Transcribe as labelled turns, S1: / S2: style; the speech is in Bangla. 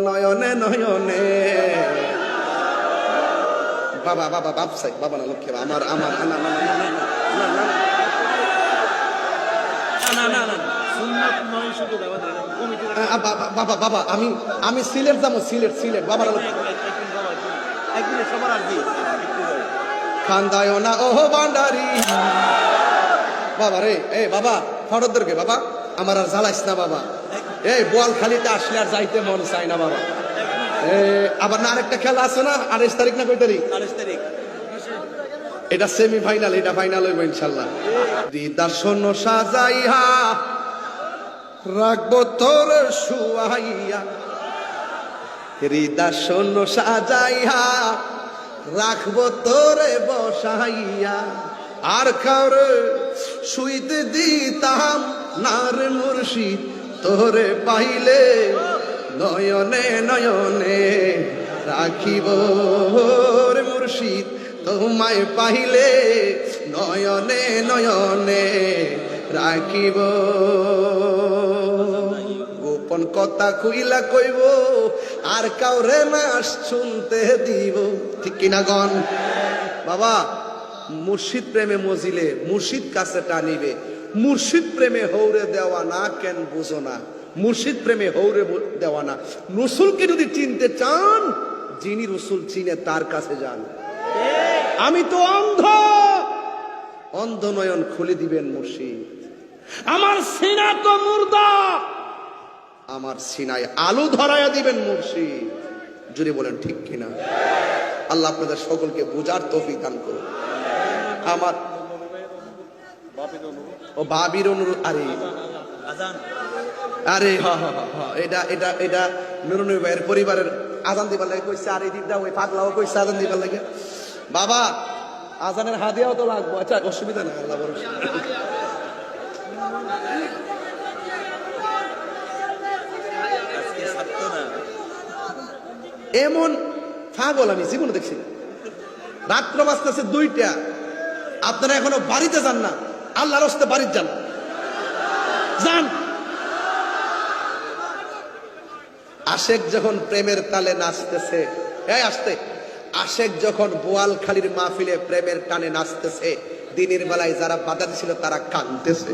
S1: নয়নে নয়নে বাবা বাবা বাপসাই বাবা না লক্ষ্মী আমার আমার না না না না না বাবা বাবা আমি আমি সিলেট যাবো সিলেট সিলেট বাবা খান্দায় না ও ভান্ডারি বাবা রে এ বাবা ফরদরকে বাবা আমার আর জ্বালাইস না বাবা এই বোয়ালখালীতে আসলে আর যাইতে মন চাই না বাবা আবার না আরেকটা খেলা আছে না 28 তারিখ না কয় তারিখ 28 তারিখ এটা সেমি ফাইনাল এটা ফাইনাল হইব ইনশাআল্লাহ দিদার শোনো সাজাইয়া রাখবো তোর শুয়াইয়া হৃদা শোনো সাজাইয়া রাখবো তোরে বসাইয়া আর কাউরে শুইতে দিতাম নার মুর্শিদ তোরে পাইলে নয়নে নয়নে রাখিব রে মুর্শিদ তোমায় পাইলে নয়নে নয়নে রাখিব গোপন কথা কইলা কইব আর কাউরে না শুনতে দিব ঠিক কিনা গন বাবা মুর্শিদ প্রেমে মজিলে মুর্শিদ কাছে টানিবে মুর্শিদ প্রেমে হৌরে দেওয়া না কেন বুঝো না মুর্শিদ প্রেমে হৌরে দেওয়া না রসুলকে যদি চিনতে চান যিনি রসুল চিনে তার কাছে যান আমি তো অন্ধ অন্ধ নয়ন খুলে দিবেন মুর্শিদ আমার সিনা তো মুর্দা আমার সিনায় আলু ধরাইয়া দিবেন মুর্শিদ যদি বলেন ঠিক কিনা আল্লাহ আপনাদের সকলকে বুঝার তৌফিক দান করুন আমার ও বাবির অনুরোধ আরে আরে এটা এটা এটা নুরুনি ভাইয়ের পরিবারের আজান দিবার লাগে কইছে আর এই দিকটা ওই পাগলাও কইছে আজান দিবার লাগে বাবা আজানের হাদিয়াও তো লাগবো আচ্ছা অসুবিধা নাই আল্লাহ ভরসা এমন পাগল আমি জীবনে দেখছি রাত্র বাজতেছে 2টা আপনারা এখনো বাড়িতে যান না আল্লাহর রাস্তায় বাড়িতে যান যান আশেক যখন প্রেমের তালে নাচতেছে এই আসতে আশেক যখন বোয়ালখালীর মাহফিলে প্রেমের টানে নাচতেছে দিনের বেলায় যারা বাধা দিছিল তারা কাঁদতেছে